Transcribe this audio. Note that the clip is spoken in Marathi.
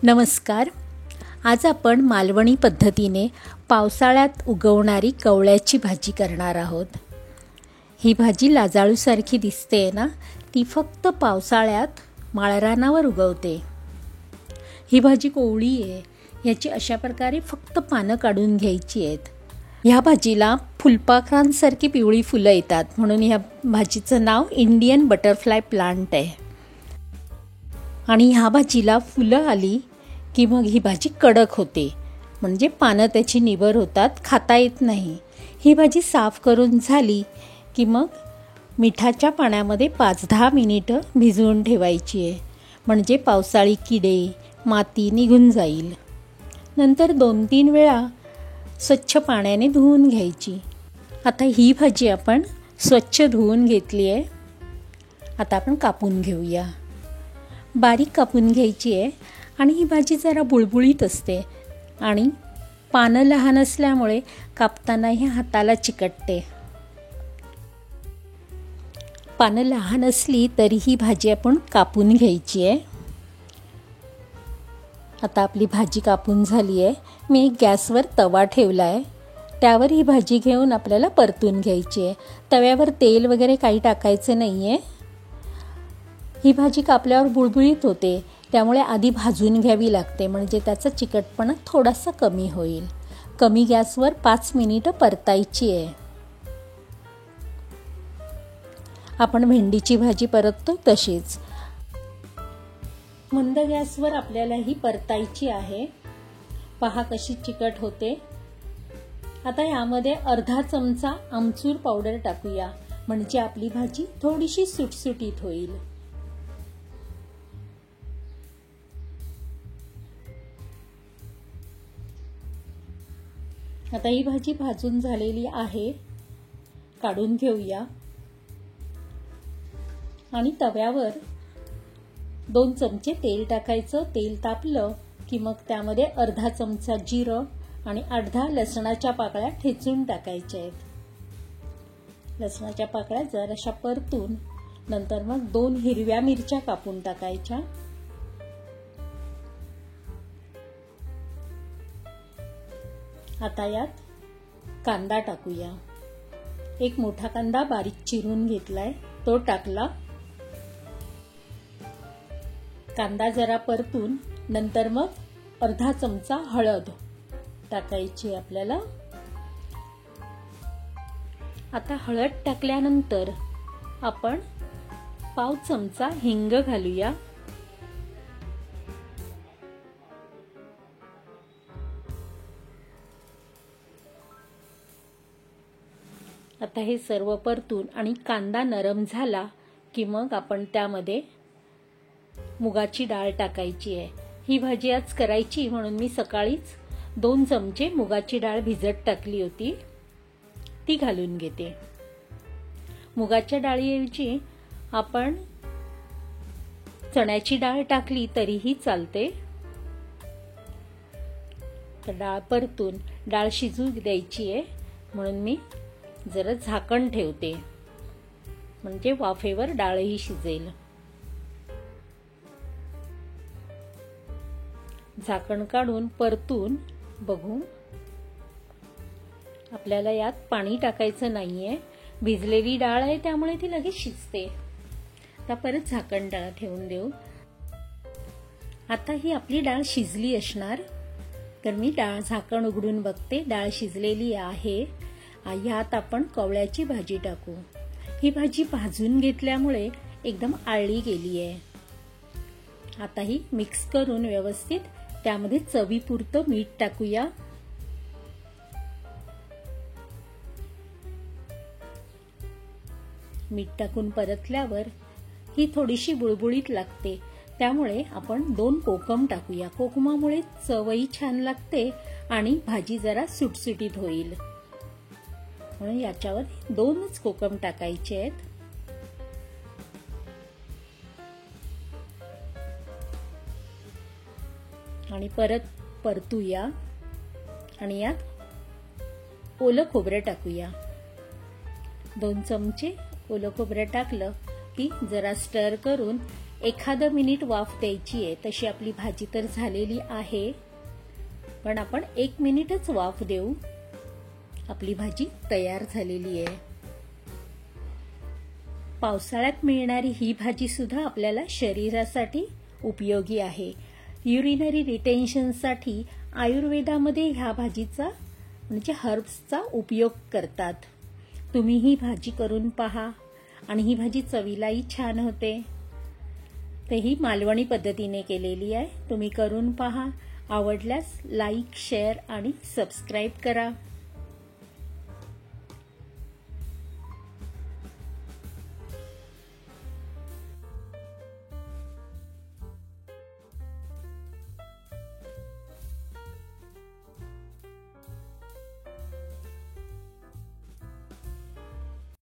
नमस्कार. आज आपण मालवणी पद्धतीने पावसाळ्यात उगवणारी कवळ्याची भाजी करणार आहोत. ही भाजी लाजाळूसारखी दिसते ना, ती फक्त पावसाळ्यात माळरानावर उगवते. ही भाजी कोवळी आहे. याची अशा प्रकारे फक्त पानं काढून घ्यायची आहेत. ह्या भाजीला फुलपाखरांसारखी पिवळी फुलं येतात, म्हणून ह्या भाजीचं नाव इंडियन बटरफ्लाय प्लांट आहे. आणि ह्या भाजीला फुलं आली की मग ही भाजी कडक होते, म्हणजे पानं त्याची निबर होतात, खाता येत नाही. ही भाजी साफ करून झाली की मग मिठाच्या पाण्यामध्ये 5-10 मिनिटं भिजवून ठेवायची आहे, म्हणजे पावसाळी किडे माती निघून जाईल. नंतर 2-3 वेळा स्वच्छ पाण्याने धुवून घ्यायची. आता ही भाजी आपण स्वच्छ धुवून घेतली आहे. आता आपण कापून घेऊया. बारीक कापून घ्यायची आहे. आणि ही भाजी जरा बुळबुळीत असते आणि पानं लहान असल्यामुळे कापताना ही हाताला चिकटते. पानं लहान असली तरी ही भाजी आपण कापून घ्यायची आहे. आता आपली भाजी कापून झाली आहे. मी एक गॅसवर तवा ठेवला आहे. त्यावर ही भाजी घेऊन आपल्याला परतून घ्यायची आहे. तव्यावर तेल वगैरे काही टाकायचं नाही आहे. ही भाजी कापल्यावर बुळबुळीत होते, त्यामुळे आधी भाजून घ्यावी लागते, म्हणजे त्याचा चिकटपणा थोडासा कमी होईल. कमी गॅसवर 5 मिनिटं परतायची आहे. आपण भेंडीची भाजी परततो तशीच मंद गॅसवर आपल्याला ही परतायची आहे. पहा कशी चिकट होते. आता यामध्ये अर्धा चमचा आमचूर पावडर टाकूया, म्हणजे आपली भाजी थोडीशी सुटसुटीत होईल. आता ही भाजी भाजून झालेली आहे, काढून घेऊया. आणि तव्यावर 2 चमचे तेल टाकायचं. तेल तापलं की मग त्यामध्ये अर्धा चमचा जिरं आणि अर्धा लसणाच्या पाकळ्या ठेचून टाकायच्या आहेत. लसणाच्या पाकळ्या जराशा परतून नंतर मग 2 हिरव्या मिरच्या कापून टाकायच्या. आता यात कांदा टाकूया. एक मोठा कांदा बारीक चिरून घेतलाय, तो टाकला. कांदा जरा परतून नंतर मग अर्धा चमचा हळद टाकायची आपल्याला. आता हळद टाकल्यानंतर आपण पाव चमचा हिंग घालूया. आता हे सर्व परतून आणि कांदा नरम झाला की मग आपण त्यामध्ये मुगाची डाळ टाकायची आहे. ही भाजी आज करायची म्हणून मी सकाळीच 2 चमचे मुगाची डाळ भिजत टाकली होती, ती घालून घेते. मुगाच्या डाळीऐवजी आपण चण्याची डाळ टाकली तरीही चालते. तर डाळ परतून डाळ शिजू द्यायची आहे, म्हणून मी जरा झाकण ठेवते, म्हणजे वाफेवर डाळही शिजेल. झाकण काढून परतून बघू. आपल्याला यात पाणी टाकायचं नाहीये, भिजलेली डाळ आहे त्यामुळे ती लगेच शिजते. आता परत झाकण ठेवून देऊ. आता ही आपली डाळ शिजली असणार, तर मी झाकण उघडून बघते. डाळ शिजलेली आहे. यात आपण कवळ्याची भाजी टाकू. ही भाजी भाजून घेतल्यामुळे एकदम आळली गेली आहे. आता ही मिक्स करून व्यवस्थित त्यामध्ये चवीपुरतं मीठ टाकूया. मीठ टाकून परतल्यावर ही थोडीशी बुळबुळीत लागते, त्यामुळे आपण 2 कोकम टाकूया. कोकमामुळे चवही छान लागते आणि भाजी जरा सुटसुटीत होईल, म्हणून याच्यावर 2च कोकम टाकायचे आहेत. आणि परत परतूया आणि यात ओलं खोबरं टाकूया. 2 चमचे ओलं खोबरं टाकलं की जरा स्टर करून एखादं मिनिट वाफ द्यायची आहे. तशी आपली भाजी तर झालेली आहे, पण आपण 1 मिनिटच वाफ देऊ. आपली भाजी तयार झालेली आहे. पावसाळ्यात मिळणारी ही भाजी सुद्धा आपल्याला शरीरासाठी उपयोगी आहे. युरिनरी रिटेन्शनसाठी आयुर्वेदामध्ये ह्या भाजीचा म्हणजे हर्ब्सचा उपयोग करतात. तुम्ही ही भाजी करून पहा आणि ही भाजी चवीलाही छान होते. तर ही मालवणी पद्धतीने केलेली आहे. तुम्ही करून पहा. आवडल्यास लाईक, शेअर आणि सबस्क्राईब करा.